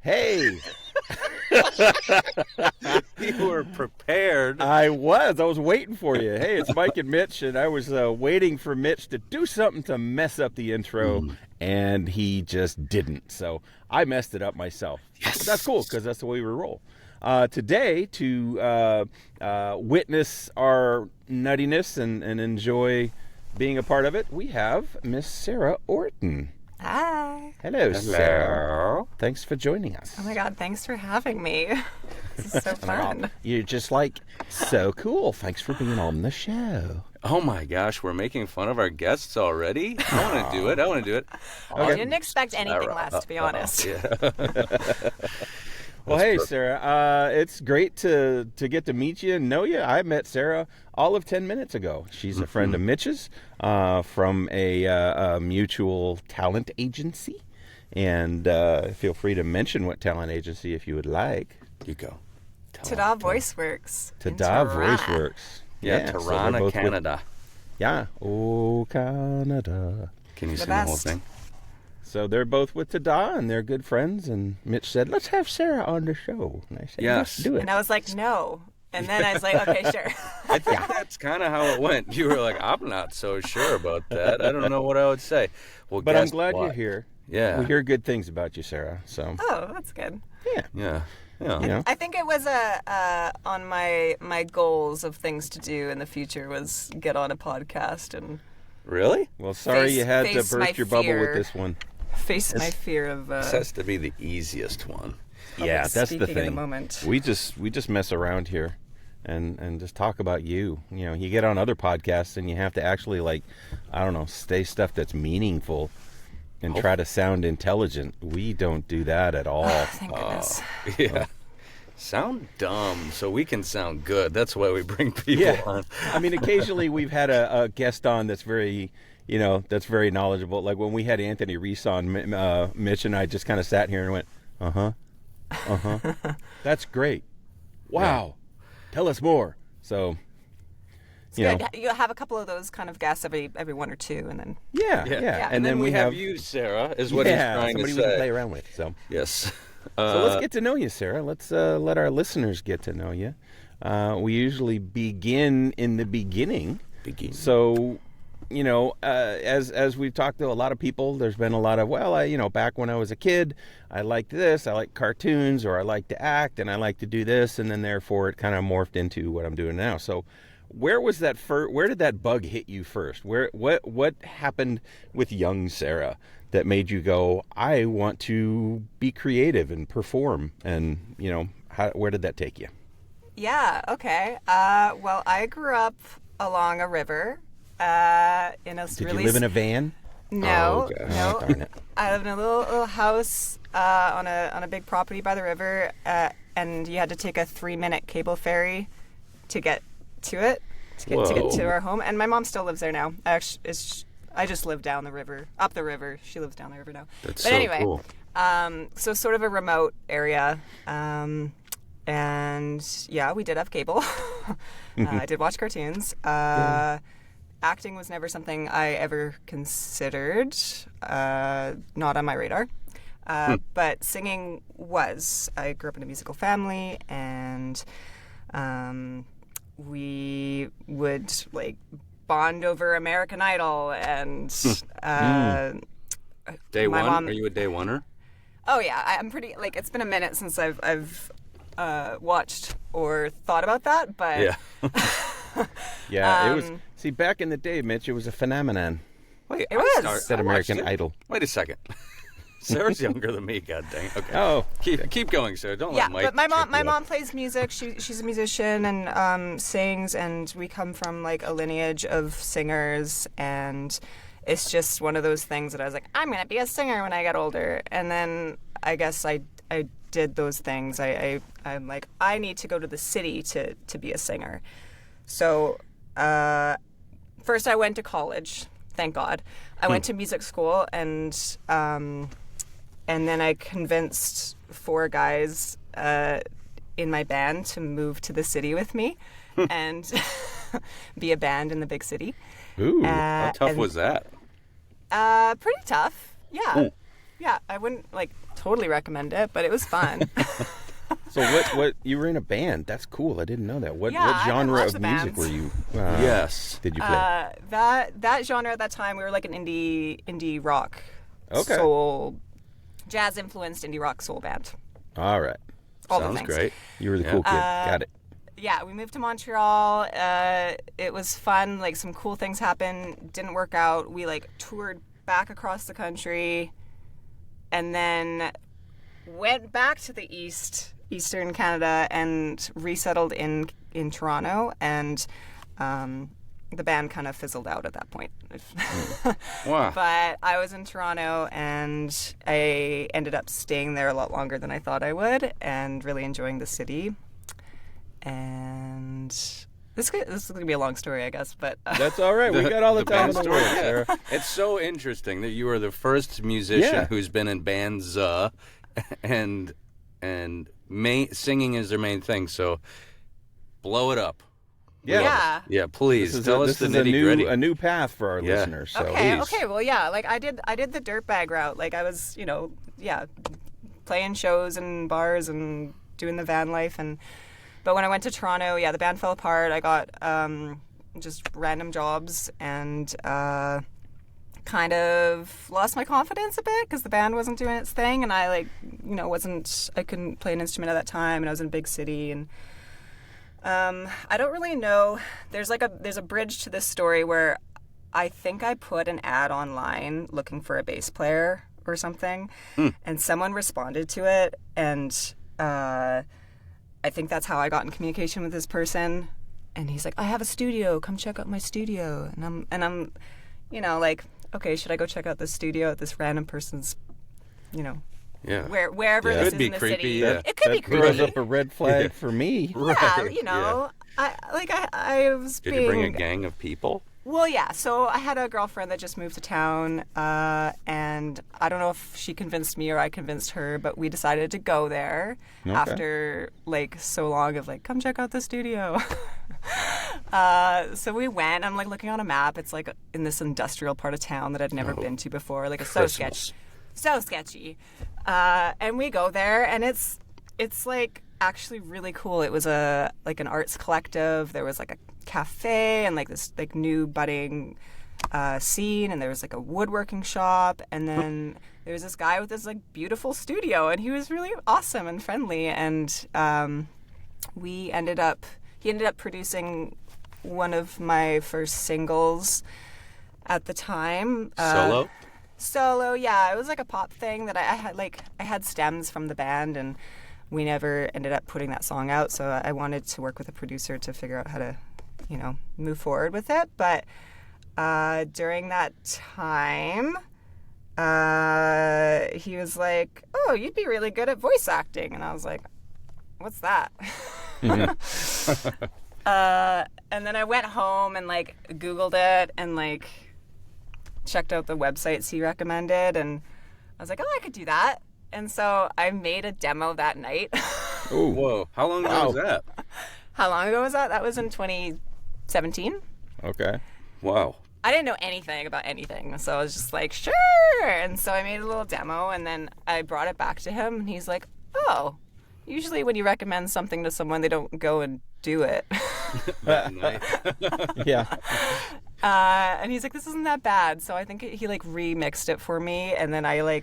Hey. You were prepared. I was waiting for you. Hey, it's Mike and Mitch, and I was waiting for Mitch to do something to mess up the intro, and he just didn't. So I messed it up myself. Yes. But that's cool, because that's the way we roll. Today, to witness our nuttiness and enjoy being a part of it, we have Miss Sarah Orton. Hi. Hello, Sarah. Thanks for joining us. Oh my God, thanks for having me. This is so fun. You're just like, so cool. Thanks for being on the show. Oh my gosh, we're making fun of our guests already? I want to do it. I didn't expect anything less, to be honest. Yeah. Well, hey, Sarah. It's great to get to meet you and know you. I met Sarah all of 10 minutes ago. She's a friend of Mitch's from a mutual talent agency. And feel free to mention what talent agency if you would like. You go. Ta-da Voice Works. Ta-da Voice Works. Yeah, so Toronto, Canada. Yeah. Oh, Canada. Can you The sing the whole best. thing? So they're both with Tada, and they're good friends. And Mitch said, let's have Sarah on the show. And I said, Yes. let's do it. And I was like, no. And then I was like, okay, sure. I think that's kind of how it went. You were like, I'm not so sure about that. I don't know what I would say. Well, But I'm guess glad what? you're here. Yeah. We hear good things about you, Sarah. So, Oh, that's good. Yeah. you know. I think it was on my goals of things to do in the future was get on a podcast and Really? Well, sorry you had to face my burst your bubble fear. with this one. face my fear of This has to be the easiest one. Yeah, that's the speaking thing. in the moment. We just mess around here and just talk about you. You know, you get on other podcasts and you have to actually, like, I don't know, say stuff that's meaningful and try to sound intelligent. We don't do that at all. Thank goodness. Yeah. Sound dumb so we can sound good. That's why we bring people on. I mean, occasionally we've had a guest on that's very, that's very knowledgeable. Like when we had Anthony Reese on, Mitch and I just kind of sat here and went, that's great. Wow. Tell us more. So, It's good. You'll have a couple of those kind of guests every 1 or 2, and then yeah. And then we have you, Sarah, is what he's trying to somebody say. we can play around with. So, Yes. so let's get to know you, Sarah. Let's let our listeners get to know you. We usually begin in the beginning. So, as we've talked to a lot of people, there's been a lot of, back when I was a kid, I liked this, I like cartoons, or I like to act, and I like to do this, and then therefore it kind of morphed into what I'm doing now. So where was that where did that bug hit you first? What happened with young Sarah that made you go, I want to be creative and perform? And, where did that take you? Yeah, okay. Well, I grew up along a river. Did you live in a van? No, Oh, gosh. no. Darn it. I lived in a little house on a big property by the river, and you had to take a 3-minute cable ferry to get to it, to get to our home. And my mom still lives there now. I just live down the river, up the river. She lives down the river now. That's but so anyway, cool. So sort of a remote area. And yeah, we did have cable. I did watch cartoons. Acting was never something I ever considered, not on my radar. But singing was. I grew up in a musical family, and we would bond over American Idol, and Day my one? mom- Are you a day oner? oh yeah, I'm pretty it's been a minute since I've watched or thought about that, but Yeah. Yeah, it was. See, back in the day, Mitch, it was a phenomenon. Wait, It was. That I watched American it. Idol. Wait a second. Sarah's younger than me, god dang. Okay. Oh, Keep going, Sarah. Don't yeah, let Mike but my trip you mom up. plays music. She's a musician and sings, and we come from a lineage of singers, and it's just one of those things that I was like, I'm gonna be a singer when I get older. And then I guess I did those things. I'm like, I need to go to the city to be a singer. So first I went to college. Thank God. I went to music school, and then I convinced 4 guys in my band to move to the city with me and be a band in the big city. ooh. How tough and- was that? Pretty tough, yeah. Yeah, I wouldn't like totally recommend it, but it was fun. So what you were in a band? That's cool. I didn't know that. What genre lots of of music bands. were you? Yes. Did you play? That genre at that time, we were like an indie rock, Okay. soul, jazz influenced indie rock soul band. All right. All the Sounds things. great. You were the cool kid. Got it. Yeah, we moved to Montreal. It was fun. Like some cool things happened. Didn't work out. We like toured back across the country, and then went back to the eastern Canada, and resettled in Toronto. And the band kind of fizzled out at that point. Wow. But I was in Toronto, and I ended up staying there a lot longer than I thought I would, and really enjoying the city. And this is going to be a long story, I guess, but That's all right. We got all the time in band the world, story, Sarah. It's so interesting that you are the first musician Yeah. who's been in bands, and singing is their main thing. So blow it up. yeah. Yeah, please tell us this the is nitty gritty. a new path for our Yeah. listeners. So Okay, please. okay, well, yeah, like I did the dirtbag route. Like I was, playing shows and bars and doing the van life. But when I went to Toronto, yeah, the band fell apart. I got just random jobs and kind of lost my confidence a bit because the band wasn't doing its thing, and I I couldn't play an instrument at that time, and I was in a big city, and I don't really know. There's a bridge to this story where I think I put an ad online looking for a bass player or something, and someone responded to it, and I think that's how I got in communication with this person. And he's like, "I have a studio. Come check out my studio." And I'm, like, okay, should I go check out this studio at this random person's, Yeah. wherever Yeah. this Could is be in the creepy, city? yeah. It could be that throws creepy. up a red flag for me. Yeah, I was Did being. you bring a gang of people? Well, yeah. So I had a girlfriend that just moved to town, and I don't know if she convinced me or I convinced her, but we decided to go there after so long of come check out the studio. So we went. I'm looking on a map. It's in this industrial part of town that I'd never been to before. It's so Christmas. so sketchy. And we go there, and it's actually really cool. It was an arts collective. There was a cafe and this new budding scene, and there was a woodworking shop, and then there was this guy with this beautiful studio, and he was really awesome and friendly, and he ended up producing one of my first singles at the time. Solo, yeah. It was a pop thing that I had stems from the band, and we never ended up putting that song out, so I wanted to work with a producer to figure out how to move forward with it. But during that time, he was like, "Oh, you'd be really good at voice acting." And I was like, "What's that?" And then I went home and Googled it and checked out the websites he recommended, and I was like, "Oh, I could do that." And so I made a demo that night. Oh, whoa. How long ago was that? How long ago was that? That was in 2017. Okay. Wow. I didn't know anything about anything, so I was just like, sure. And so I made a little demo, and then I brought it back to him, and he's like, "Oh, usually when you recommend something to someone, they don't go and do it." That night. Yeah. And he's like, "This isn't that bad." So I think he remixed it for me, and then I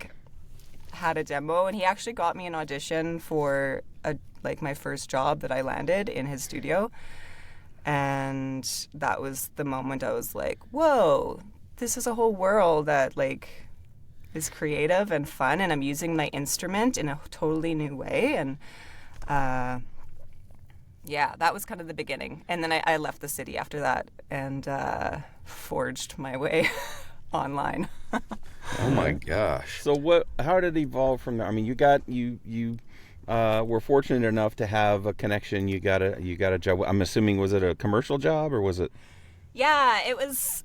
had a demo, and he actually got me an audition for my first job that I landed in his studio. And that was the moment I was like, whoa, this is a whole world that is creative and fun, and I'm using my instrument in a totally new way. And yeah, that was kind of the beginning. And then I left the city after that and forged my way online. Oh my gosh. So how did it evolve from there? I mean, you were fortunate enough to have a connection. You got a job. I'm assuming, was it a commercial job or was it? Yeah, it was.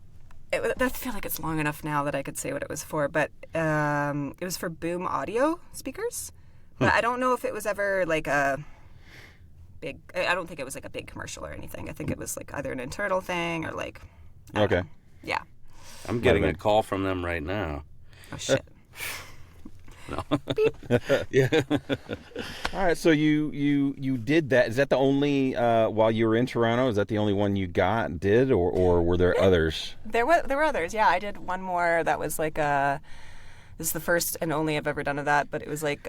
I feel like it's long enough now that I could say what it was for, but it was for Boom Audio speakers. But I don't know if it was ever a big. I don't think it was a big commercial or anything. I think it was either an internal thing or I don't know. Yeah. I'm getting a call from them right now. Oh shit. No. Yeah. All right, so you did that. Is that the only while you were in Toronto? Is that the only one you did, or were there others? There were others. Yeah, I did one more that was like this is the first and only I've ever done of that, but it was like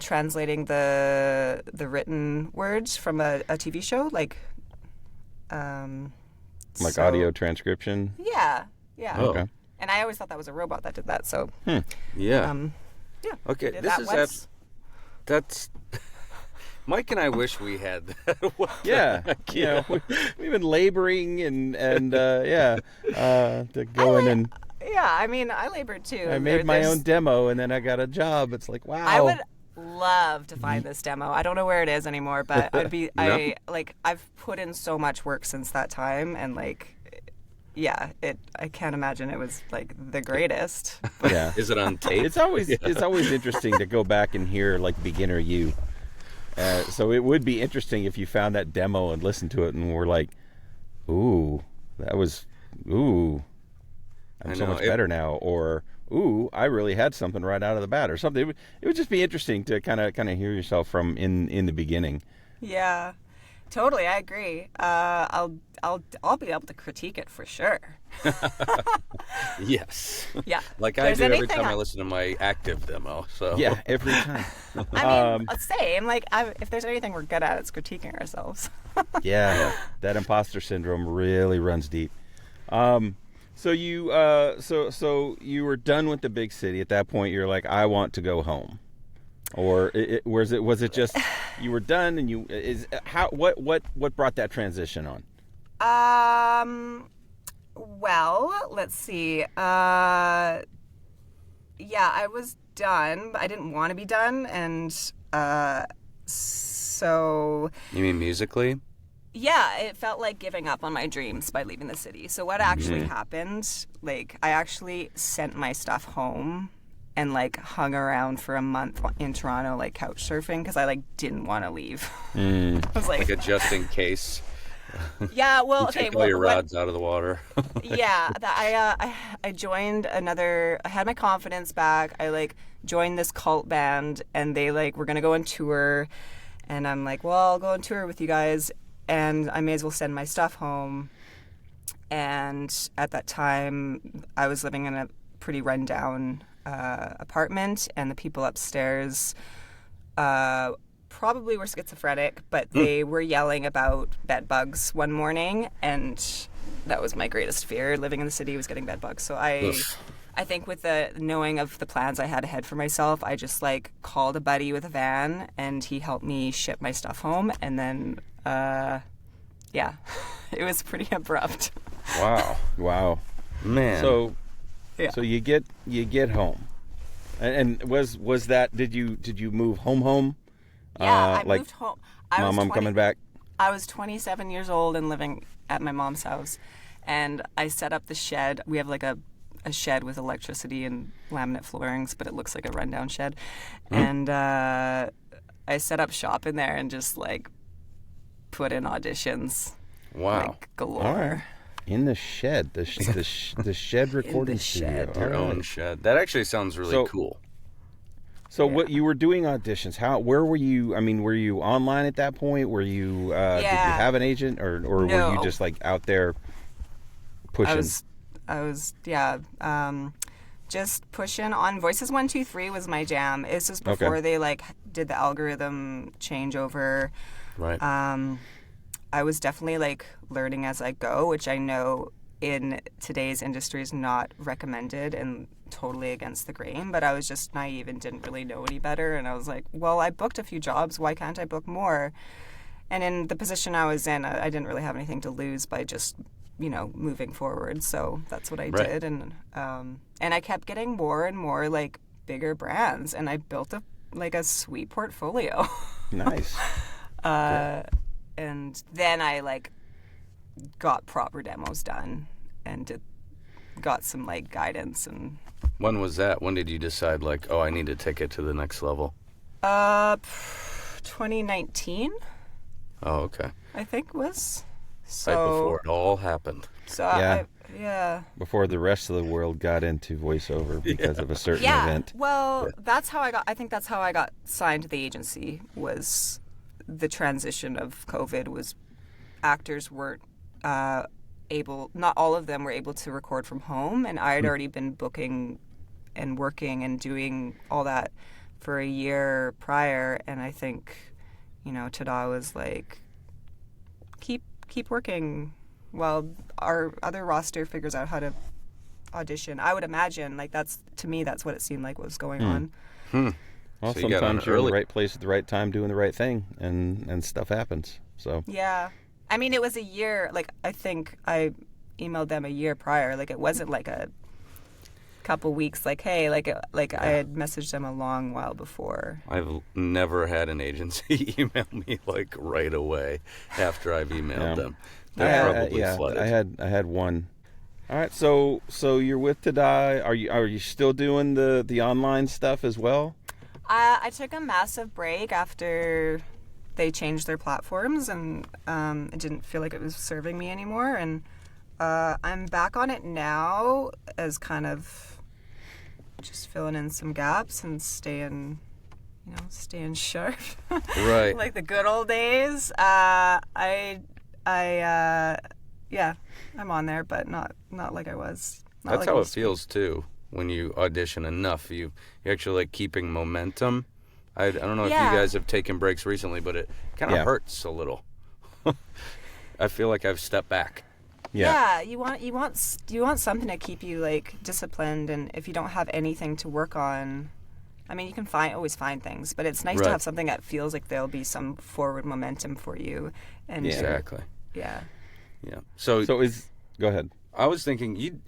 translating the written words from a TV show, like audio transcription. Yeah. Oh. Okay. And I always thought that was a robot that did that. So Yeah. yeah. Okay, Did this that is once. that's Mike and I wish we had that. Yeah, we've been laboring and to go in and Yeah, I mean, I labored too. I made my own demo and then I got a job. It's like, wow. I would love to find this demo. I don't know where it is anymore, but I've put in so much work since that time, and I can't imagine it was like the greatest. Yeah. Is it on tape? It's always interesting to go back and hear like beginner you. So it would be interesting if you found that demo and listened to it and were like, ooh, I'm so much better now, or ooh, I really had something right out of the bat, or something. It would just be interesting to kind of hear yourself from in the beginning. Yeah, totally. I agree. I'll be able to critique it for sure. Yes. Yeah. Like I do every time I listen to my active demo. So Yeah, every time. I mean, same. Like, if there's anything we're good at, it's critiquing ourselves. Yeah, that imposter syndrome really runs deep. So you so you were done with the big city at that point. You're like, I want to go home, or was it just you were done and what brought that transition on? Well, let's see. Yeah, I was done, but I didn't want to be done, and so. You mean musically? Yeah, it felt like giving up on my dreams by leaving the city. So what actually happened, like, I actually sent my stuff home and, like, hung around for a month in Toronto, like, couch surfing, because I, like, didn't want to leave. I was like a just in case. Yeah, well, you okay. Take all your rods out of the water. Yeah, I joined another. I had my confidence back. I, like, joined this cult band, and they, like, were going to go on tour. And I'm like, well, I'll go on tour with you guys. And I may as well send my stuff home. And at that time, I was living in a pretty rundown apartment, and the people upstairs probably were schizophrenic, but they were yelling about bed bugs one morning, and that was my greatest fear. Living in the city was getting bed bugs. So I think with the knowing of the plans I had ahead for myself, I just, like, called a buddy with a van, and he helped me ship my stuff home, and then. Yeah, it was pretty abrupt. Wow, man. So, yeah. So you get home, and was that did you move home? Yeah, I moved home. I'm coming back. I was 27 years old and living at my mom's house, and I set up the shed. We have like a shed with electricity and laminate floorings, but it looks like a rundown shed, and I set up shop in there and just, like, put in auditions. Wow. Like, galore. All right. In the shed, the shed recording studio. Your own shed. That actually sounds really cool. So what you were doing auditions? Where were you? I mean, were you online at that point? Were you? Did you have an agent, or No. were you just, like, out there pushing? I was just pushing on. Voices 1, 2, 3 was my jam. It's just before they, like, did the algorithm changeover. Right. I was definitely, like, learning as I go, which I know in today's industry is not recommended and totally against the grain, but I was just naive and didn't really know any better, and I was like, well, I booked a few jobs, why can't I book more? And in the position I was in, I didn't really have anything to lose by just, moving forward, so that's what I did, and I kept getting more and more, like, bigger brands, and I built a sweet portfolio. Nice. And then I, like, got proper demos done and got some, like, guidance. And when was that? When did you decide, like, oh, I need to take it to the next level? 2019. Oh, okay. I think was. Right before it all happened. So yeah. Yeah. before the rest of the world got into voiceover because of a certain event. Well, that's how I think that's how I got signed to the agency, was the transition of COVID. Was actors weren't able, not all of them were able to record from home, and I had already been booking and working and doing all that for a year prior, and I think, Tada was like, keep working while our other roster figures out how to audition. I would imagine, like, that's what it seemed like was going on. Well, So you got on sometimes you're in early. the right place at the right time doing the right thing, and stuff happens. So Yeah. I mean, it was a year, like, I think I emailed them a year prior. Like, it wasn't like a couple weeks, like, hey, I had messaged them a long while before. I've never had an agency email me like right away after I've emailed them. They're probably flooded. I had one. All right, so you're with Tada. Are you still doing the online stuff as well? I took a massive break after they changed their platforms, and it didn't feel like it was serving me anymore. And I'm back on it now as kind of just filling in some gaps and staying sharp. Right. Like the good old days. Yeah, I'm on there, but not like I was. That's how it feels too. When you audition enough, you actually like keeping momentum. I don't know if you guys have taken breaks recently, but it kind of hurts a little. I feel like I've stepped back. Yeah, you want something to keep you like disciplined, and if you don't have anything to work on, I mean, you can always find things, but it's nice to have something that feels like there'll be some forward momentum for you. And Exactly. Yeah. Yeah. So go ahead. I was thinking you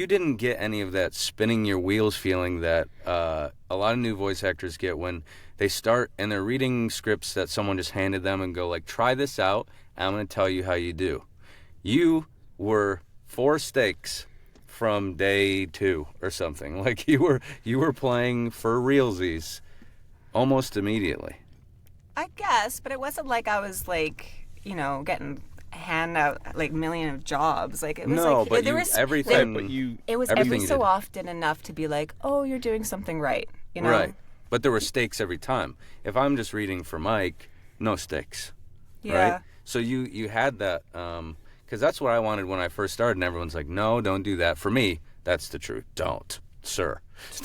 didn't get any of that spinning your wheels feeling that a lot of new voice actors get when they start and they're reading scripts that someone just handed them and go like, try this out, and I'm going to tell you how you do. You were 4 stakes from day 2 or something. Like you were playing for realsies almost immediately. I guess, but it wasn't like I was like, getting hand out like million of jobs. Like it was it was every so often enough to be like, oh, you're doing something right, Right. But there were stakes every time. If I'm just reading for Mike, no stakes. Yeah. Right? So you had that because that's what I wanted when I first started, and everyone's like, no, don't do that. For me, that's the truth. Don't, sir.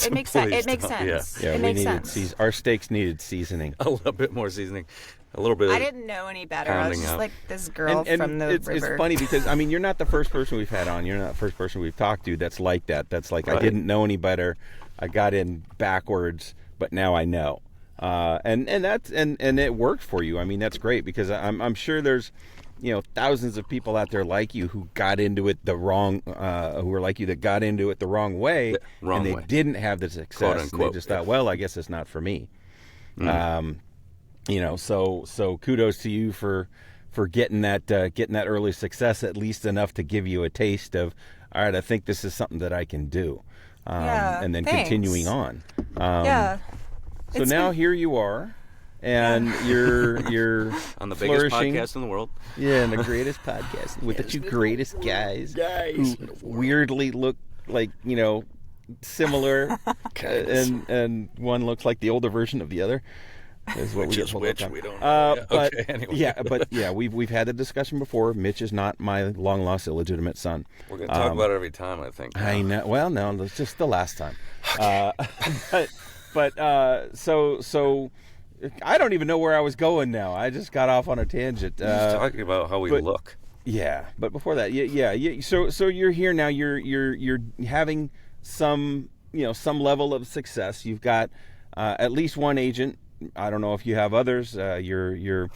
It makes sense. It makes sense. Yeah, it makes sense. Our steaks needed seasoning. A little bit more seasoning. A little bit. I didn't know any better. I was just like this girl from the river. It's funny because, I mean, you're not the first person we've had on. You're not the first person we've talked to that's like that. That's like, I didn't know any better. I got in backwards, but now I know. And it worked for you. I mean, that's great because I'm sure there's, thousands of people out there like you who got into it the wrong, who were like you that got into it the wrong way, and they didn't have the success. And they just thought, well, I guess it's not for me. So kudos to you for getting that early success, at least enough to give you a taste of, all right, I think this is something that I can do, and then continuing on. So now here you are. And you're on the biggest flourishing. podcast in the world. Yeah, and the greatest podcast with the 2 greatest guys who weirdly look like, similar, and one looks like the older version of the other. Is what Which we is get which? time. We don't know. But Anyway. we've had the discussion before. Mitch is not my long lost illegitimate son. We're gonna talk about it every time, I think. I know. Well, no, it's just the last time. So I don't even know where I was going now. I just got off on a tangent. Just talking about how we look. Yeah, but before that, yeah. So you're here now. You're having some level of success. You've got at least one agent. I don't know if you have others. Where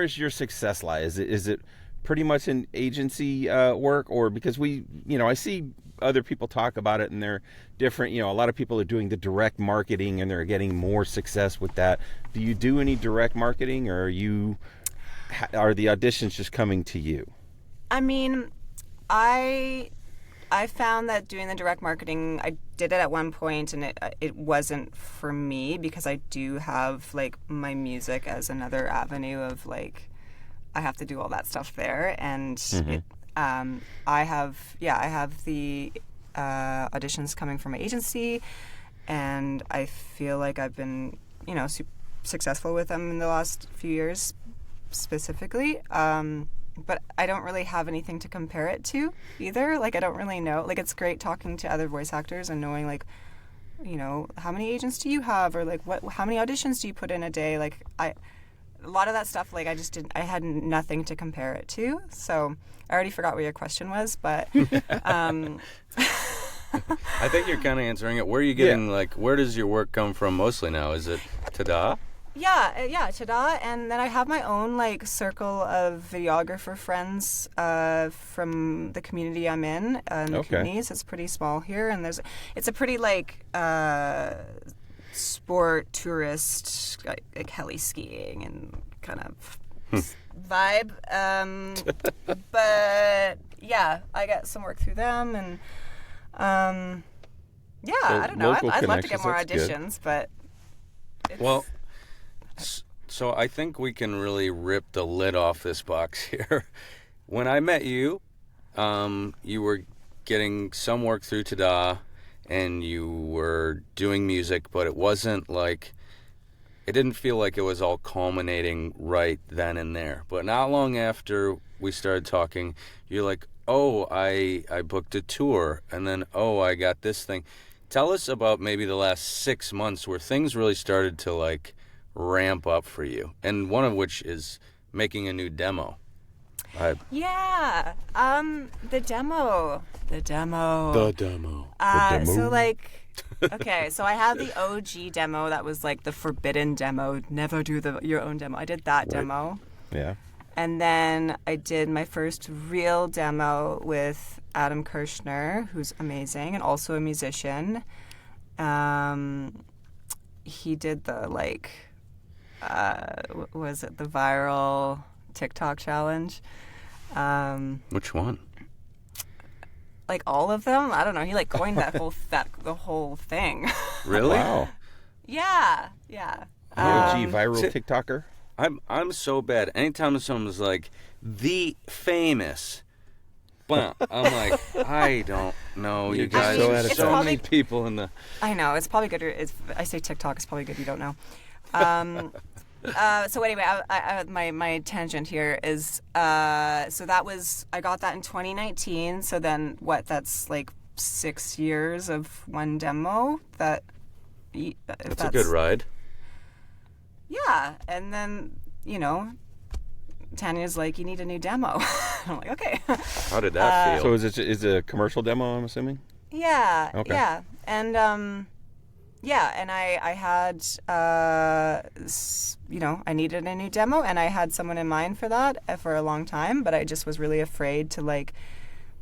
is your success lie? Is it pretty much in agency work, or because I see other people talk about it and they're different. A lot of people are doing the direct marketing and they're getting more success with that. Do you do any direct marketing, or are the auditions just coming to you? I mean, I found that doing the direct marketing, I did it at one point, and it wasn't for me because I do have like my music as another avenue of like I have to do all that stuff there, and I have the auditions coming from my agency, and I feel like I've been, successful with them in the last few years specifically. But I don't really have anything to compare it to either. Like, I don't really know. Like, it's great talking to other voice actors and knowing, like, how many agents do you have, or like how many auditions do you put in a day? Like, a lot of that stuff, like, I had nothing to compare it to. So I already forgot what your question was, but I think you're kind of answering it. Where are you getting, like, where does your work come from mostly now? Is it Tada? Yeah, Tada, and then I have my own, like, circle of videographer friends from the community I'm in, the Kootenays. It's pretty small here, and it's a pretty, like, sport, tourist, like heli skiing and kind of vibe. But, yeah, I get some work through them, and, I don't know. I'd love to get more auditions, but it's... Well... So I think we can really rip the lid off this box here. When I met you, you were getting some work through Tada, and you were doing music, but it wasn't like, it didn't feel like it was all culminating right then and there. But not long after we started talking, you're like, oh, I booked a tour, and then, oh, I got this thing. Tell us about maybe the last 6 months where things really started to, like, ramp up for you, and one of which is making a new demo. The demo. So, like, okay, so I had the OG demo that was like the forbidden demo, never do your own demo. I did that demo. Yeah. And then I did my first real demo with Adam Kirshner, who's amazing and also a musician. He did the, like, was it the viral TikTok challenge? Which one? Like, all of them? I don't know. He, like, coined the whole thing. Really? Wow. Yeah. OG viral TikToker. I'm so bad. Anytime someone's like the famous, I'm like, I don't know. You guys, so many people in the. I know, it's probably good. I say TikTok, it's probably good you don't know. So anyway, my tangent here is so that was, I got that in 2019. So then that's like 6 years of one demo. That's a good ride. Yeah, and then Tanya's like, you need a new demo. I'm like, okay. How did that feel? So is it a commercial demo, I'm assuming? Yeah. Okay. Yeah, and and I had I needed a new demo, and I had someone in mind for that for a long time, but I just was really afraid to, like,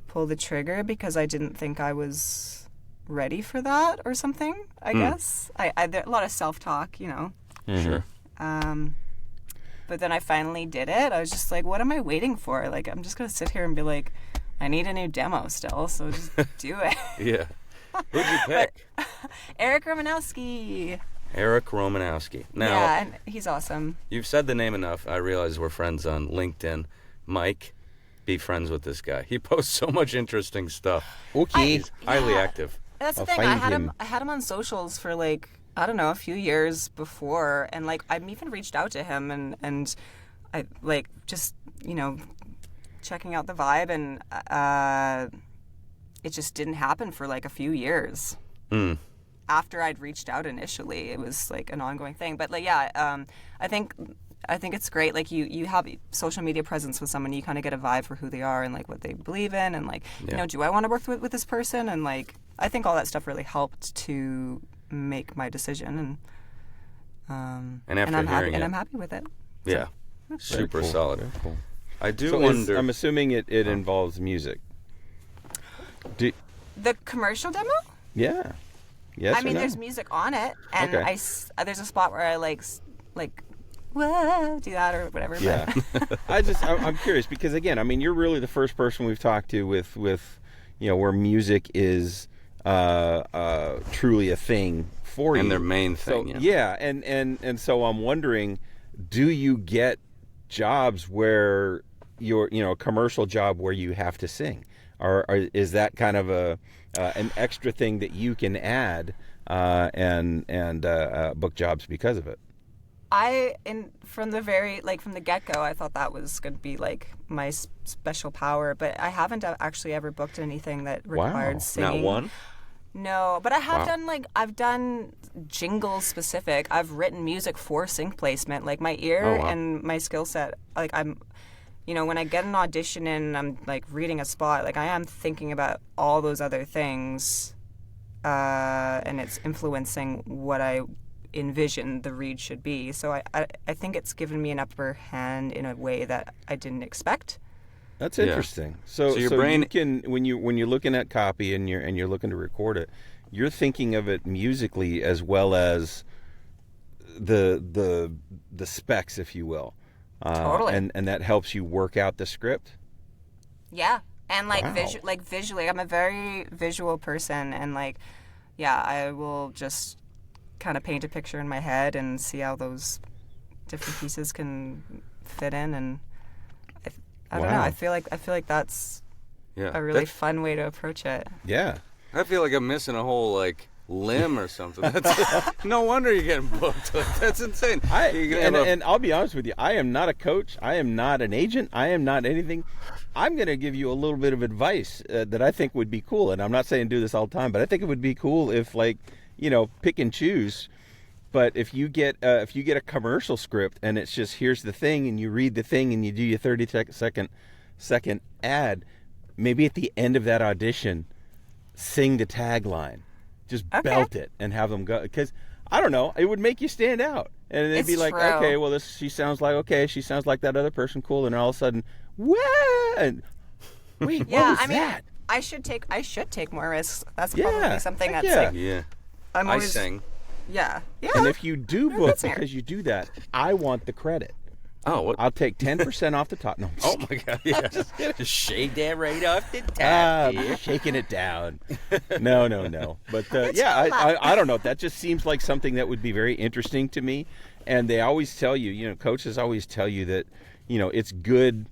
pull the trigger because I didn't think I was ready for that or something. I guess there, a lot of self-talk, Sure. But then I finally did it. I was just like, what am I waiting for? Like, I'm just going to sit here and be like, I need a new demo still, so just do it. Yeah. Who'd you pick? Eric Romanowski. Eric Romanowski. Now, yeah, and he's awesome. You've said the name enough. I realize we're friends on LinkedIn. Mike, be friends with this guy. He posts so much interesting stuff. Okay. He's highly active. That's the I'll thing. I find had him on socials for, like, I don't know, a few years before, and, like, I've even reached out to him and I, like, just, checking out the vibe, and it just didn't happen for, like, a few years. After I'd reached out initially, it was, like, an ongoing thing. But, like, yeah, I think it's great. Like, you have social media presence with someone, you kind of get a vibe for who they are and, like, what they believe in, and, like, do I want to work with this person? And, like, I think all that stuff really helped to make my decision, and I'm happy with it. Yeah, super solid. Very cool. I do wonder. I'm assuming it involves music. The commercial demo? Yeah. Yes. I mean, or no? there's music on it, and Okay. there's a spot where I like whoa, do that or whatever. Yeah. I'm curious because, again, I mean, you're really the first person we've talked to with where music is truly a thing for you. And their main thing. So, yeah. And so I'm wondering, do you get jobs where your a commercial job where you have to sing, or is that kind of an extra thing that you can add and book jobs because of it? From the get-go, I thought that was going to be like my special power, but I haven't actually ever booked anything that required singing. Not one? No, but I have I've done jingle specific. I've written music for sync placement. Like my ear and my skill set, like when I get an audition in, I'm like reading a spot, like I am thinking about all those other things, and it's influencing what I envision the read should be. So I think it's given me an upper hand in a way that I didn't expect. That's interesting. So your brain you can, when you're looking at copy and you're looking to record it, you're thinking of it musically as well as the specs, if you will. Totally. And that helps you work out the script. Yeah, and visually, I'm a very visual person, and I will just kind of paint a picture in my head and see how those different pieces can fit in, and I don't know. I feel like that's a really fun way to approach it. Yeah. I feel like I'm missing a whole limb or something. No wonder you're getting booked. That's insane. And I'll be honest with you, I am not a coach. I am not an agent. I am not anything. I'm going to give you a little bit of advice that I think would be cool. And I'm not saying do this all the time, but I think it would be cool if pick and choose. But if you get a commercial script and it's just here's the thing and you read the thing and you do your 30-second ad, maybe at the end of that audition, sing the tagline, just belt it and have them go, because I don't know, it would make you stand out, and they'd be like, true. Okay, well she sounds like that other person, cool, and all of a sudden, what? Wait, what was that? I should take more risks. That's probably something that's I'm always, I sing. Yeah. And if you do book because you do that, I want the credit. Oh, what? I'll take 10% off the top. No, oh my God! Yeah, just shake that right off the top. Shaking it down. No. But I don't know. That just seems like something that would be very interesting to me. And they always tell you, coaches always tell you that, it's good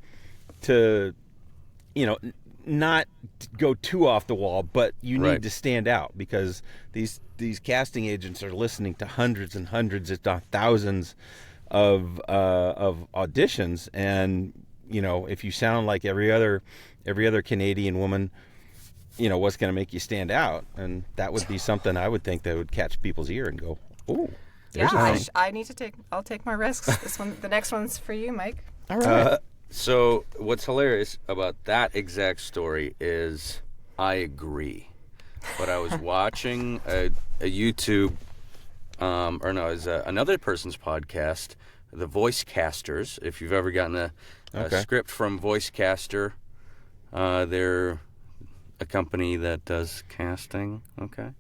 to, not go too off the wall, but you need to stand out, because these casting agents are listening to hundreds and hundreds, if not thousands, of auditions, and if you sound like every other Canadian woman, what's going to make you stand out? And that would be something I would think that would catch people's ear and go, oh, I'll take my risks. The next one's for you, Mike. All right. So what's hilarious about that exact story is I agree, but I was watching a YouTube. Another person's podcast, the Voice Casters. If you've ever gotten a script from Voice Caster, they're a company that does casting. Okay,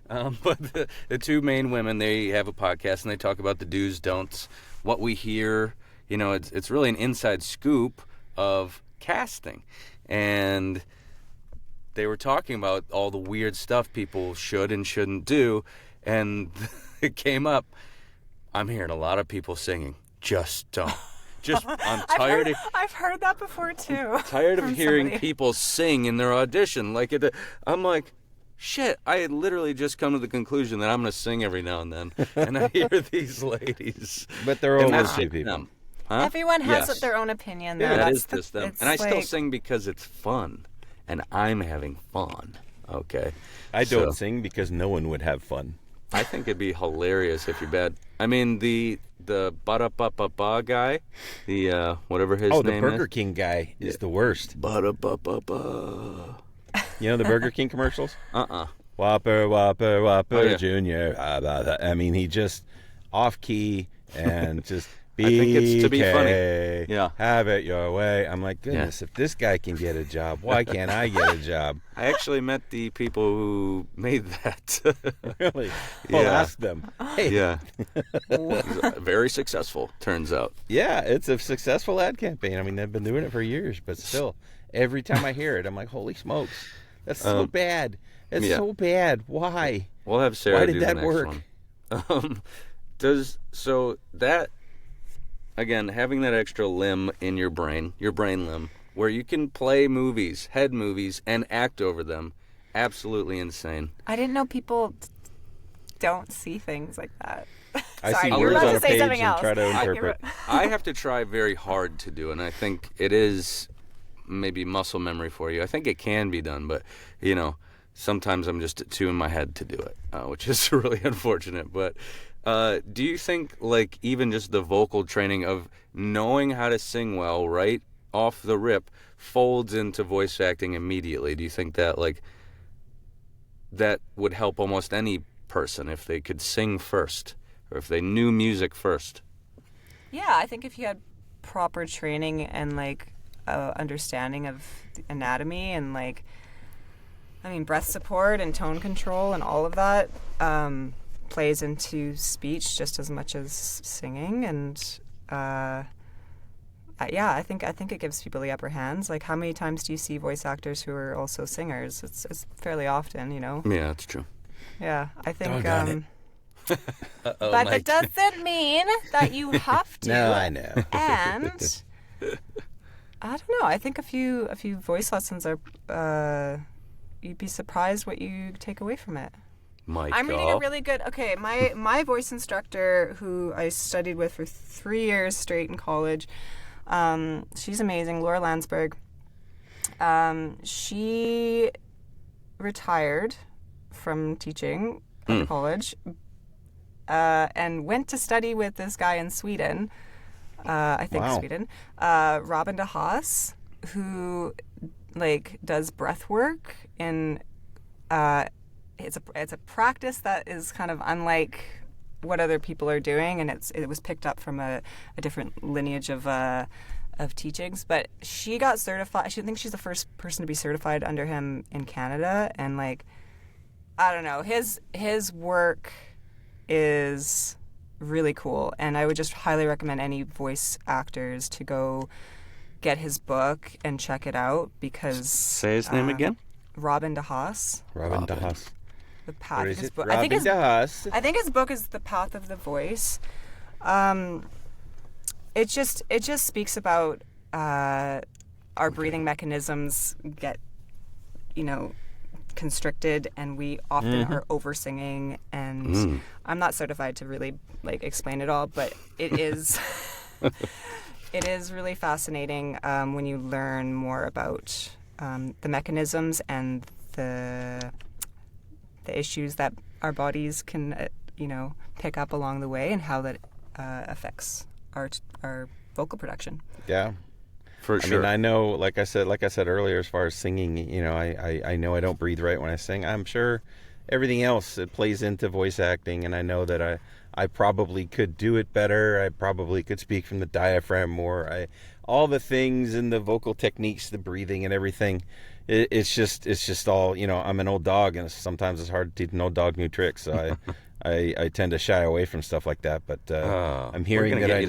but the two main women, they have a podcast and they talk about the do's, don'ts, what we hear. It's really an inside scoop of casting, and they were talking about all the weird stuff people should and shouldn't do, and it came up. I'm hearing a lot of people singing, just don't. I'm tired. I've heard that before too. Tired of hearing people sing in their audition. I'm like, shit. I had literally just come to the conclusion that I'm going to sing every now and then, and I hear these ladies. But they're always people. Them. Huh? Everyone has their own opinion. Though. Yeah, that is just them. And I still sing because it's fun, and I'm having fun. Okay. I don't sing because no one would have fun. I think it'd be hilarious if you're bad. I mean, the ba-da-ba-ba-ba guy, the whatever his name is. Oh, the Burger King guy is the worst. Ba-da-ba-ba-ba. You know the Burger King commercials? Whopper, Whopper, Junior. I mean, he just off key and just. I think it's to be funny. Yeah. Have it your way. I'm like, goodness, if this guy can get a job, why can't I get a job? I actually met the people who made that. Really? Well, ask them. Hey. Yeah. He's very successful, turns out. Yeah, it's a successful ad campaign. I mean, they've been doing it for years, but still, every time I hear it, I'm like, holy smokes, that's so bad. It's so bad. Why? We'll have Sarah Why do did the that next work? one. again, having that extra limb in your brain limb, where you can play movies, head movies, and act over them, absolutely insane. I didn't know people don't see things like that. I Sorry, see you were words about on to a say page something and else. try to interpret. I have to try very hard to do, and I think it is maybe muscle memory for you. I think it can be done, but, sometimes I'm just too in my head to do it, which is really unfortunate. But do you think, like, even just the vocal training of knowing how to sing well right off the rip folds into voice acting immediately? Do you think that, like, that would help almost any person if they could sing first or if they knew music first? Yeah, I think if you had proper training and, like, understanding of anatomy and, like, breath support and tone control and all of that plays into speech just as much as singing. And I think it gives people the upper hands. Like, how many times do you see voice actors who are also singers? It's fairly often, Yeah, that's true. Yeah, I think. But that doesn't mean that you have to. No, I know. And I don't know. I think a few voice lessons are. You'd be surprised what you take away from it. I'm reading a really good. Okay, my voice instructor, who I studied with for 3 years straight in college, she's amazing, Laura Landsberg. She retired from teaching at the college and went to study with this guy in Sweden. Sweden, Robin de Haas, who does breath work, and it's a practice that is kind of unlike what other people are doing, and it was picked up from a different lineage of teachings. But she got certified. I think she's the first person to be certified under him in Canada, and I don't know, his work is really cool, and I would just highly recommend any voice actors to go get his book and check it out, because say his name again. Robin de Haas. Robin de Haas. The Path. Is it? I think Robin de Haas. I think his book is The Path of the Voice. It just speaks about our breathing mechanisms get constricted, and we often are over singing. And I'm not certified to really explain it all, but it is. It is really fascinating when you learn more about the mechanisms and the issues that our bodies can, pick up along the way, and how that affects our vocal production. Yeah, for sure. I know, like I said earlier, as far as singing, I know I don't breathe right when I sing. I'm sure everything else, it plays into voice acting, and I know that I probably could do it better. I probably could speak from the diaphragm more. All the things and the vocal techniques, the breathing and everything. It's just all, I'm an old dog, and sometimes it's hard to teach an old dog new tricks. So I tend to shy away from stuff like that. But I'm hearing that I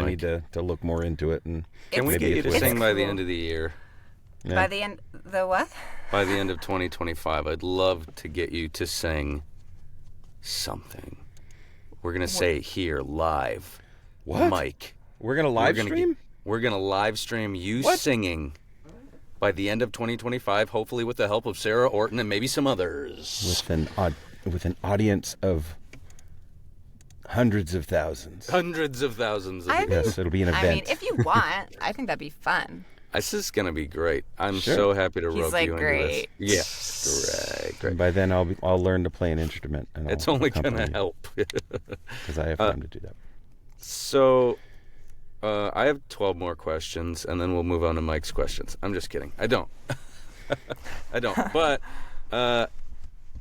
need to look more into it. And can we get you to sing by the end of the year? Yeah. By the end, the what? By the end of 2025, I'd love to get you to sing something. We're going to say it here live. What? Mike. We're going to live stream? We're going to live stream you singing by the end of 2025, hopefully with the help of Sarah Orton and maybe some others. With an audience of hundreds of thousands. Hundreds of thousands. Yes, it'll be an event. If you want, I think that'd be fun. This is going to be great. I'm so happy to rope you into great. this. Yeah, great. By then, I'll learn to play an instrument. And it's only going to help. Because I have time to do that. So, I have 12 more questions, and then we'll move on to Mike's questions. I'm just kidding. I don't. I don't. But,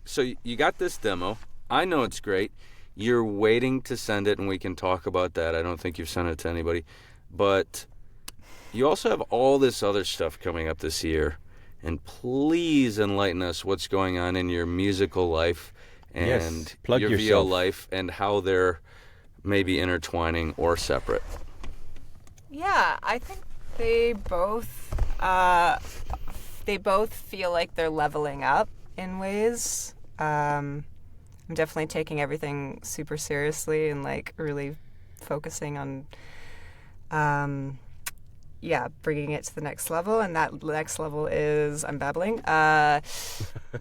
so you got this demo. I know it's great. You're waiting to send it, and we can talk about that. I don't think you've sent it to anybody. But you also have all this other stuff coming up this year. And please enlighten us what's going on in your musical life and your VO life, and how they're maybe intertwining or separate. Yeah, I think they both feel like they're leveling up in ways. I'm definitely taking everything super seriously and really focusing on bringing it to the next level, and that next level is I'm babbling. With Tell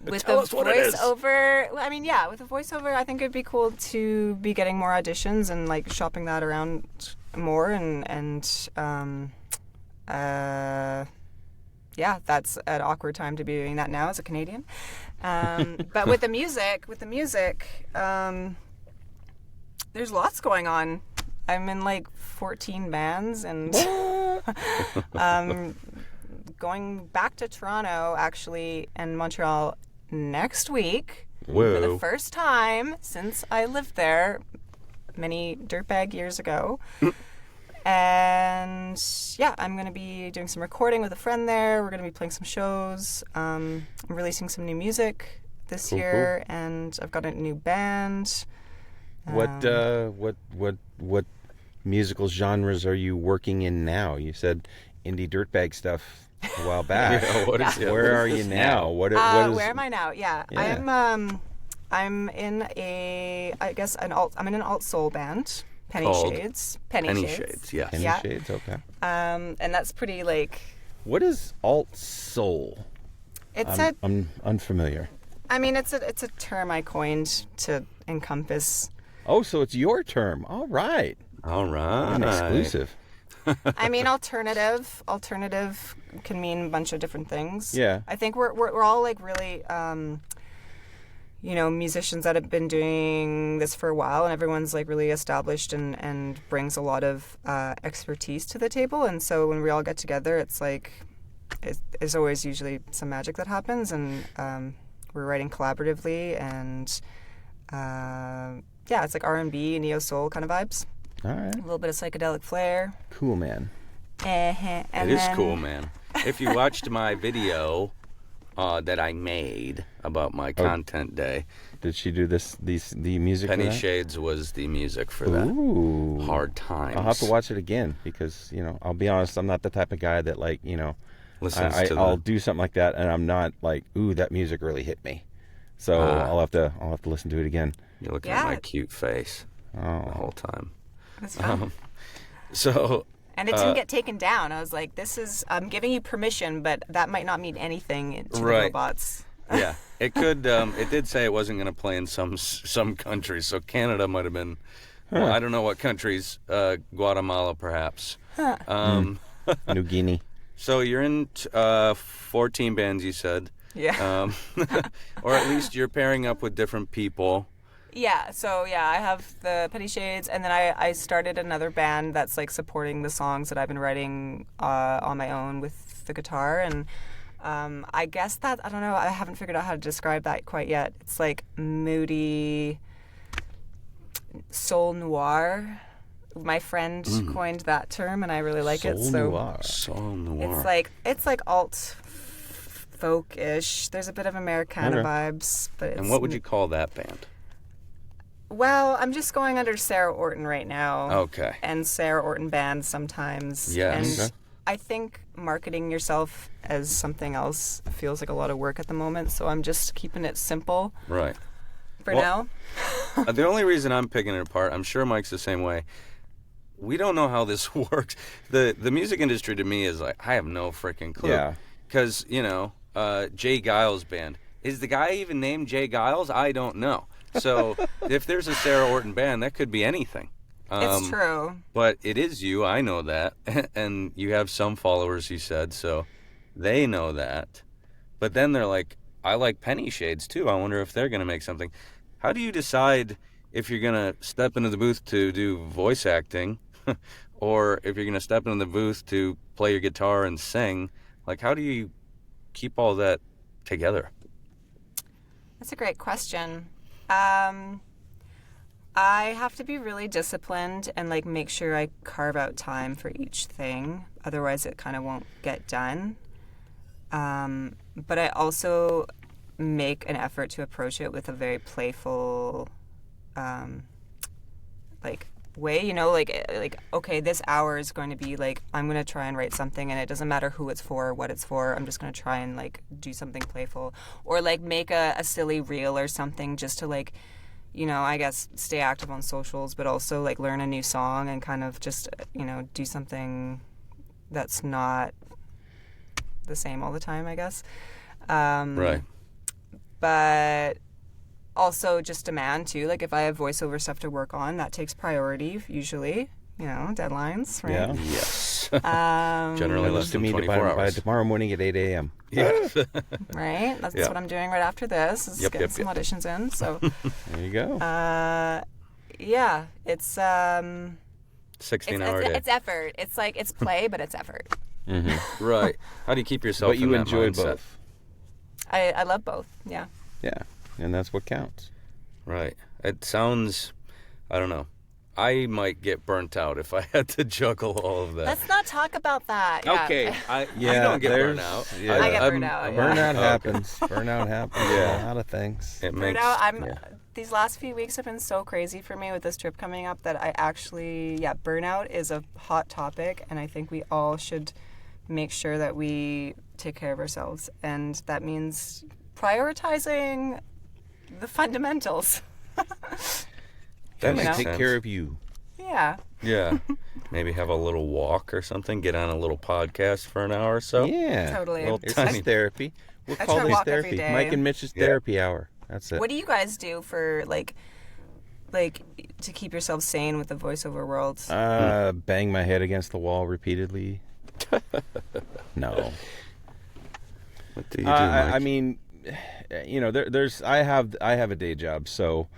the us what it is. voiceover, I mean, yeah, with the voiceover, I think it'd be cool to be getting more auditions and like shopping that around more, yeah, that's an awkward time to be doing that now as a Canadian. But with the music, there's lots going on. I'm in like 14 bands and going back to Toronto actually and Montreal next week for the first time since I lived there many dirtbag years ago. And yeah, I'm going to be doing some recording with a friend there. We're going to be playing some shows. I'm releasing some new music this year, and I've got a new band. What musical genres are you working in now? You said indie dirtbag stuff a while back. Where are you now? What is? Where am I now? Yeah. I'm in an alt soul band. Penny Shades. Penny Shades, yes. Penny Shades, okay. And that's pretty like... What is alt soul? I'm unfamiliar. I mean, it's a term I coined to encompass... Oh, so it's your term. All right. An exclusive. I mean, alternative can mean a bunch of different things. Yeah. I think we're all like really... musicians that have been doing this for a while, and everyone's like really established and brings a lot of expertise to the table. And so when we all get together, it's like there's always usually some magic that happens, and we're writing collaboratively, and it's like R&B, neo soul kind of vibes. All right. A little bit of psychedelic flair. Cool, man. It is cool, man. If you watched my video that I made about my content day. Did she do the music Penny for that? Shades was the music for that. Ooh. Hard Times. I'll have to watch it again because, I'll be honest, I'm not the type of guy that I'll do something like that and I'm not like, ooh, that music really hit me. So I'll have to listen to it again. You're looking at my cute face the whole time. That's fun. And it didn't get taken down. I was like, I'm giving you permission, but that might not mean anything to the robots. Yeah, it could. It did say it wasn't going to play in some countries, so Canada might have been. Well, I don't know what countries. Guatemala, perhaps. New Guinea. So you're in 14 bands, you said. Yeah. Or at least you're pairing up with different people. Yeah, so I have the Penny Shades, and then I started another band that's like supporting the songs that I've been writing on my own with the guitar, and I guess that, I don't know, I haven't figured out how to describe that quite yet. It's like moody soul noir. My friend coined that term, and I really like it. Soul noir. It's like alt folk-ish. There's a bit of Americana vibes, but it's... And what would you call that band? Well, I'm just going under Sarah Orton right now. Okay. And Sarah Orton Band sometimes. Yes. And I think marketing yourself as something else feels like a lot of work at the moment, so I'm just keeping it simple. Right. For now. The only reason I'm picking it apart, I'm sure Mike's the same way. We don't know how this works. The music industry to me is like, I have no freaking clue. Yeah. Because, Jay Giles Band. Is the guy even named Jay Giles? I don't know. So if there's a Sarah Orton band, that could be anything. It's true. But it is you, I know that. And you have some followers, you said, so they know that. But then they're like, I like Penny Shades too. I wonder if they're going to make something. How do you decide if you're going to step into the booth to do voice acting or if you're going to step into the booth to play your guitar and sing? Like, how do you keep all that together? That's a great question. I have to be really disciplined and like make sure I carve out time for each thing. Otherwise, it kind of won't get done. But I also make an effort to approach it with a very playful, way. Like okay, this hour is going to be like I'm going to try and write something, and it doesn't matter who it's for or what it's for. I'm just going to try and like do something playful, or like make a silly reel or something just to like, I guess stay active on socials, but also like learn a new song and kind of just, do something that's not the same all the time, I guess. Right. But also just demand too. Like if I have voiceover stuff to work on, that takes priority usually. Deadlines, right? Yeah. Yes. Um, Generally less to than me 24 by hours. tomorrow morning at 8 a.m. Yeah. right? That's Yeah. what I'm doing right after this. Is Yep, getting yep, some auditions in. So, There you go. yeah, it's 16-hour day. it's effort. It's like it's play, but it's effort. Right. How do you keep yourself But you in that enjoy mindset? both. I love both. Yeah. Yeah, and that's what counts. Right. It sounds, I don't know. I might get burnt out if I had to juggle all of that. Let's not talk about that. Yeah. Okay. I Yeah, don't get there's- burnt out. yeah. I get burnt out, yeah. Burnout Okay. happens. Burnout happens. Yeah. A lot of things. It makes, Burnout. These last few weeks have been so crazy for me with this trip coming up that I actually, burnout is a hot topic, and I think we all should make sure that we take care of ourselves, and that means prioritizing the fundamentals. that Gotta makes take sense. care of you. Yeah. Yeah. Maybe have a little walk or something. Get on a little podcast for an hour or so. Yeah. Totally. Well, It's tiny tiny. therapy. We'll I call try to this walk every therapy. day. Mike and Mitch's Yeah. therapy hour. That's it. What do you guys do for like to keep yourself sane with the voiceover world? Bang my head against the wall repeatedly. No. What do you do, Mike? I mean, there's I have a day job, so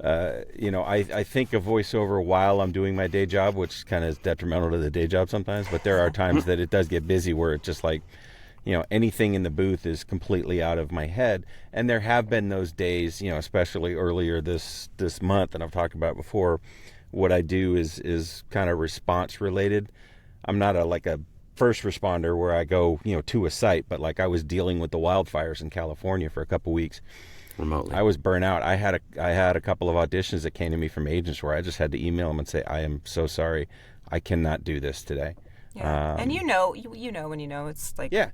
I think of voiceover while I'm doing my day job, which kind of is detrimental to the day job sometimes. But there are times that it does get busy where it's just like, anything in the booth is completely out of my head. And there have been those days, especially earlier this month, and I've talked about before. What I do is kind of response related. I'm not a first responder where I go, to a site, but like I was dealing with the wildfires in California for a couple weeks. Remotely. I was burnt out. I had a couple of auditions that came to me from agents where I just had to email them and say, I am so sorry, I cannot do this today. Yeah. And you know when it's like Yeah.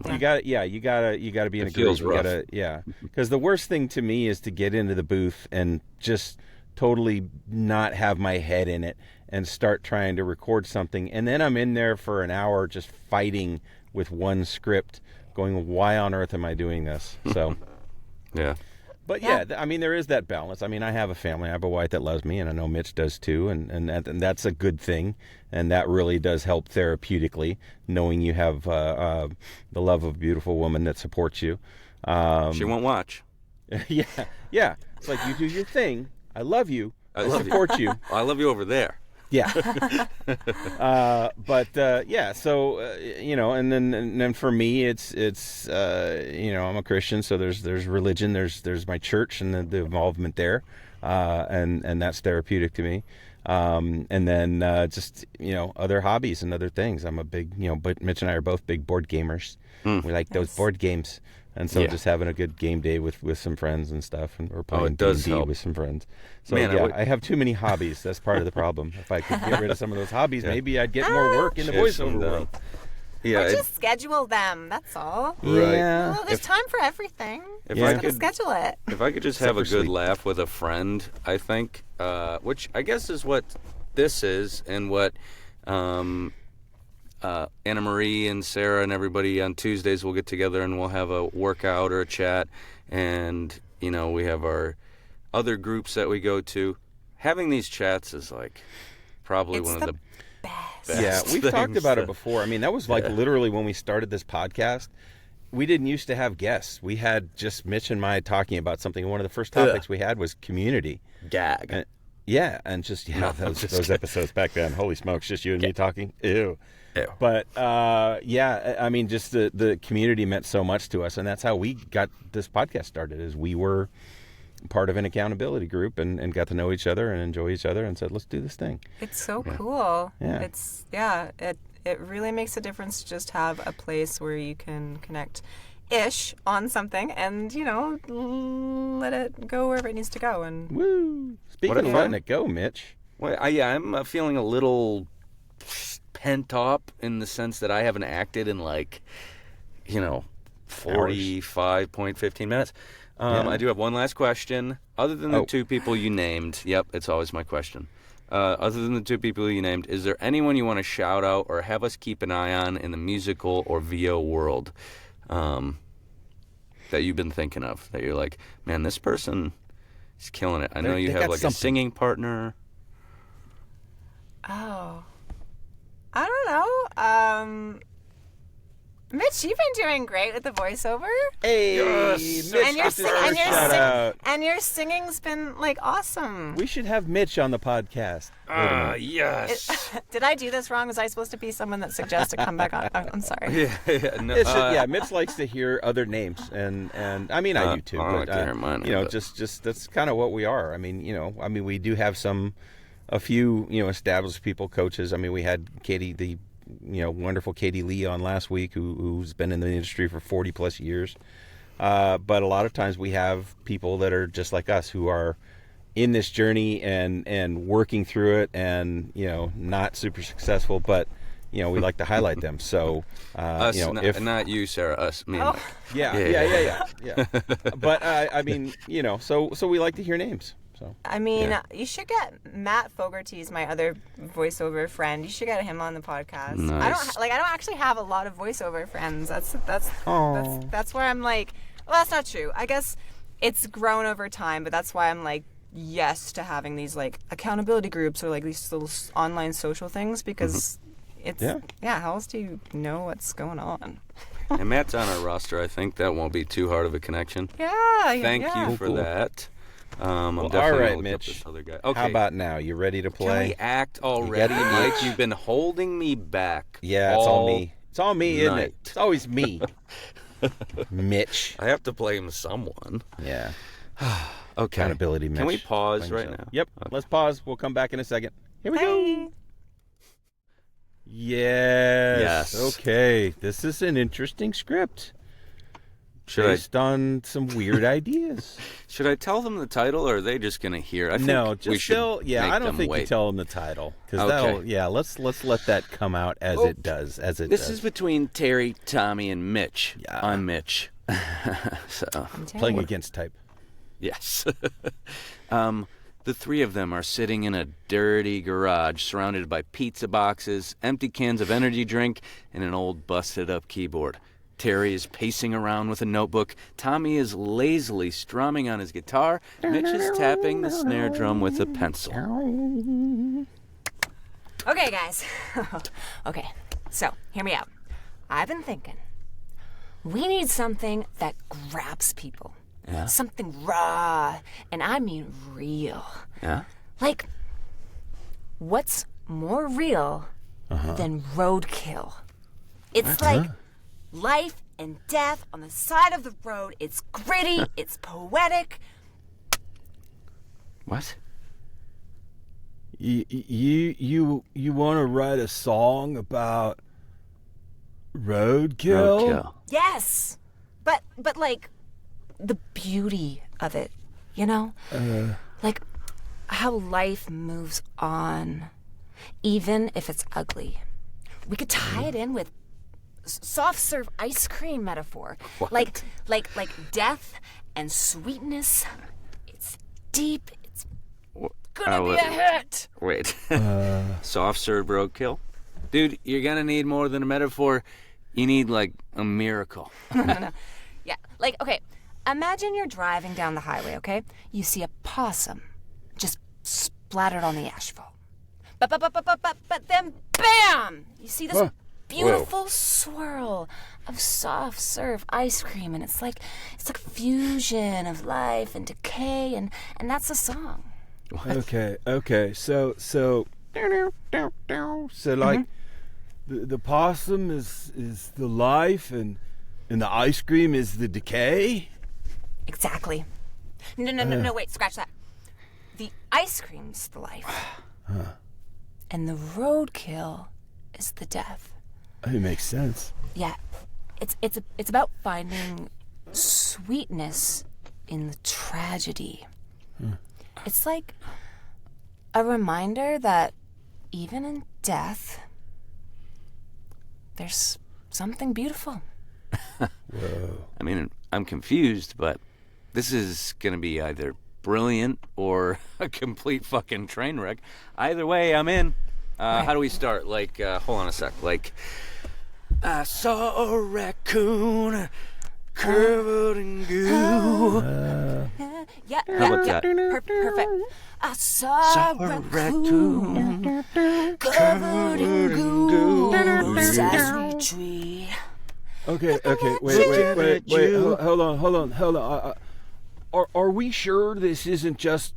You got to be in a group. feels You rough. gotta, because the worst thing to me is to get into the booth and just totally not have my head in it and start trying to record something, and then I'm in there for an hour just fighting with one script, going, why on earth am I doing this? So. Yeah. But yeah, I mean, there is that balance. I mean, I have a family. I have a wife that loves me, and I know Mitch does too, and that's a good thing. And that really does help therapeutically, knowing you have the love of a beautiful woman that supports you. She won't watch. Yeah. It's like, you do your thing. I love you. I love you. support you. I love you over there. Yeah. So and then for me it's I'm a Christian, so there's religion, there's my church and the involvement there, and that's therapeutic to me. And then just other hobbies and other things. I'm a big but Mitch and I are both big board gamers. We like those board games. And so Yeah. just having a good game day with some friends and stuff, and or playing it does D&D help. with some friends. So Man, I have too many hobbies. That's part of the problem. If I could get rid of some of those hobbies, maybe I'd get more work in the Shift them voiceover down. world. Yeah. or just schedule them. That's all. Right. Yeah. Well, there's time for everything. If Yeah. I Gotta could schedule it. If I could just Except have a for good sleep. laugh with a friend, I think, which I guess is what this is, and what Anna Marie and Sarah and everybody on Tuesdays will get together and we'll have a workout or a chat, and we have our other groups that we go to. Having these chats is like probably It's one the of the best. Yeah, we've talked things about it that- before. I mean, that was like literally when we started this podcast. We didn't used to have guests. We had just Mitch and I talking about something. One of the first topics we had was community. gag. And, and just No, I'm those just kidding. episodes back then. Holy smokes, just you and me talking. Ew. Ew. But I mean, just the community meant so much to us, and that's how we got this podcast started. Is we were part of an accountability group and got to know each other and enjoy each other, and said, let's do this thing. It's so cool. Yeah. It really makes a difference to just have a place where you can connect ish on something and let it go wherever it needs to go. And Woo! Speaking What of a letting fun- it go, Mitch. Well, I'm feeling a little pent up in the sense that I haven't acted in 45.15 minutes. I do have one last question. Other than the two people you named, yep, it's always my question. Other than the two people you named, is there anyone you want to shout out or have us keep an eye on in the musical or VO world that you've been thinking of? That you're like, man, this person is killing it. I know you have like a singing partner. Oh. I don't know. Mitch, you've been doing great with the voiceover. Hey, yes. Mitch, and your singing's been like awesome. We should have Mitch on the podcast. Yes. Did I do this wrong? Was I supposed to be someone that suggests to come back on? I'm sorry. Yeah, Mitch likes to hear other names, and I mean I do too. I But just that's kind of what we are. I mean, we do have a few established people, coaches. I mean, we had Katie, the wonderful Katie Lee on last week, who's been in the industry for 40 plus years. But a lot of times we have people that are just like us, who are in this journey and working through it, and not super successul, but we like to highlight them. So us, not you, Sarah, us, me. Oh. Yeah. But I mean, so we like to hear names. So, I mean, you should get Matt Fogarty's my other voiceover friend. You should get him on the podcast. Nice. I don't actually have a lot of voiceover friends. That's where I'm like, well, that's not true. I guess it's grown over time, but that's why I'm like, yes to having these like accountability groups or like these little online social things, because it's how else do you know what's going on? And Matt's on our roster. I think that won't be too hard of a connection. Thank you for that. I'm definitely all right, gonna look Mitch. up this other guy. Okay. How about now? You ready to play? Can we act already, Mike? You've been holding me back. Yeah, it's all me. It's all me, isn't it? It's always me. Mitch. I have to blame someone. Yeah. Okay. Accountability, Mitch. Can we pause right now? Yep. Okay. Let's pause. We'll come back in a second. Here we go. Yes. Okay. This is an interesting script. Based on some weird ideas. Should I tell them the title, or are they just going to hear? I don't think you tell them the title, because let's let that come out as it does. This is between Terry, Tommy, and Mitch. Yeah. I'm Mitch. So playing against type. Yes. The three of them are sitting in a dirty garage, surrounded by pizza boxes, empty cans of energy drink, and an old busted-up keyboard. Terry is pacing around with a notebook. Tommy is lazily strumming on his guitar. Mitch is tapping the snare drum with a pencil. Okay, guys. Okay, so hear me out. I've been thinking, we need something that grabs people. Yeah? Something raw, and I mean real. Yeah? Like, what's more real than roadkill? It's like life and death on the side of the road. It's gritty. It's poetic. What? You want to write a song about roadkill? Yes, but like the beauty of it, like how life moves on, even if it's ugly. We could tie it in with soft serve ice cream metaphor. What? Like death and sweetness. It's deep. It's gonna be a hit. Wait. Soft serve roadkill? Dude, you're gonna need more than a metaphor. You need like a miracle. No. Yeah, like, okay, imagine you're driving down the highway, okay? You see a possum just splattered on the asphalt. But then, bam! You see this beautiful swirl of soft serve ice cream, and it's like fusion of life and decay, and that's a song. What? Okay. So like the possum is the life, and the ice cream is the decay. Exactly. No, wait, scratch that. The ice cream's the life. And the roadkill is the death. It makes sense. Yeah. It's about finding sweetness in the tragedy. It's like a reminder that even in death, there's something beautiful. Whoa. I mean, I'm confused, but this is going to be either brilliant or a complete fucking train wreck. Either way, I'm in. How do we start? Like, hold on a sec. Like, I saw a raccoon covered in goo. Perfect. I saw a raccoon covered in goo. Sesame tree. Okay, wait. Hold on. Are we sure this isn't just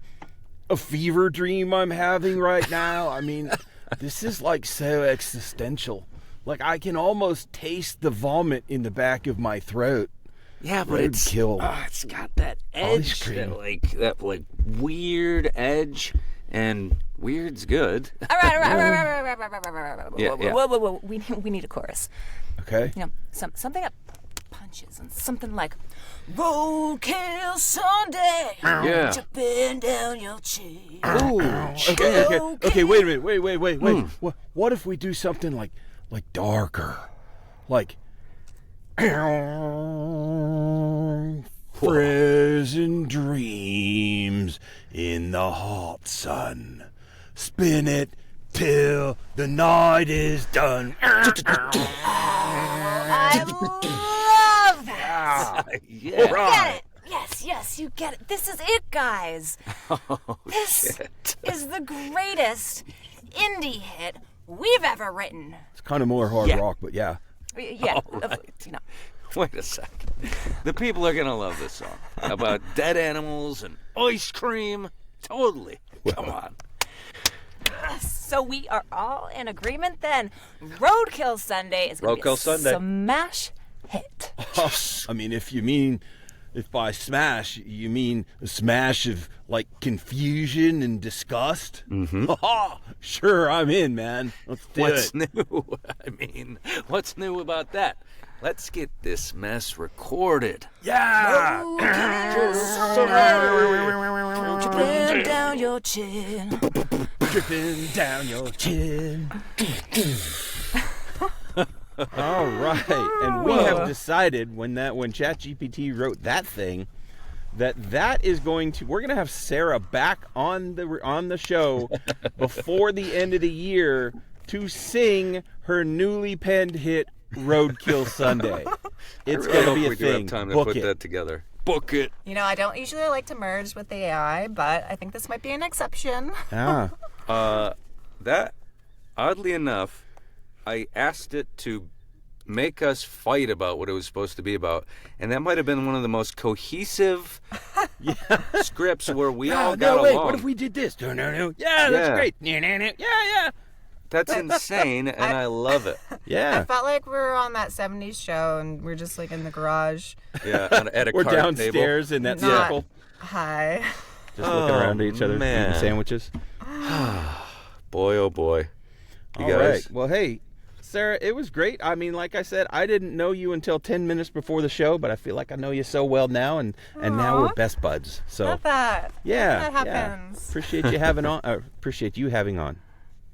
a fever dream I'm having right now? I mean, this is like so existential. Like I can almost taste the vomit in the back of my throat. Yeah, but it's got that edge, that weird edge, and weird's good. All right. Whoa. We need a chorus. Okay. You know, something that punches and something like Roadkill Sunday. Yeah. Jumping down your chin. Ooh. Okay. Wait a minute. Wait. What if we do something like darker, like prison dreams in the hot sun. Spin it till the night is done. I love that. Yeah. Get it. Yes, you get it. This is it, guys. This is the greatest indie hit we've ever written. It's kind of more hard rock, but yeah. Yeah, right. you know. Wait a second. The people are going to love this song. About dead animals and ice cream. Totally. Come on. So we are all in agreement then. Roadkill Sunday is going to be a smash hit. I mean, if by smash you mean a smash of like confusion and disgust, sure, I'm in, man. Let's do What's it. new? I mean, what's new about that? Let's get this mess recorded. Yeah. Dripping down your chin. Dripping down your chin. All right, and we have decided when ChatGPT wrote that thing, that is going to, we're going to have Sarah back on the show before the end of the year to sing her newly penned hit Roadkill Sunday. It's going to be a we thing. Do have time to Book put it. that together. Book it. You know, I don't usually like to merge with the AI, but I think this might be an exception. Ah. That, oddly enough, I asked it to make us fight about what it was supposed to be about, and that might have been one of the most cohesive scripts where we all got along. What if we did this? No. Yeah, that's great. Yeah. That's insane, and I love it. Yeah. I felt like we were on that 70s show and we're just like in the garage. Yeah, at a We're card downstairs table. in that Not circle, high. just looking around at each other, man. eating sandwiches. Boy, oh boy. You All guys. right. Well, hey, Sarah, it was great. I mean, like I said, I didn't know you until 10 minutes before the show, but I feel like I know you so well now, and now we're best buds. So Not that. yeah, That happens. appreciate you having on. Appreciate you having on.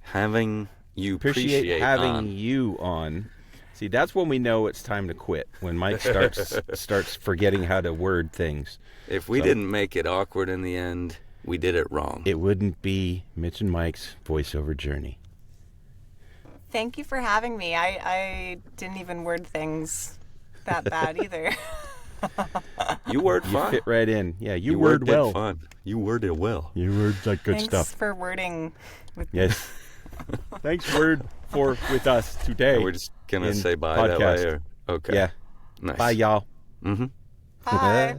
Having you Appreciate having on. you on. See, that's when we know it's time to quit. When Mike starts forgetting how to word things. If we didn't make it awkward in the end, we did it wrong. It wouldn't be Mitch and Mike's voiceover journey. Thank you for having me. I didn't even word things that bad either. You word You fine. fit right in. Yeah, you word word well. fun. You worded well. You word like good Thanks stuff. for wording with Yes. Thanks, word, for with us today. We're just gonna in say bye that podcast. way. Or, okay. Yeah. Nice. Bye, y'all. Mm-hmm. Bye.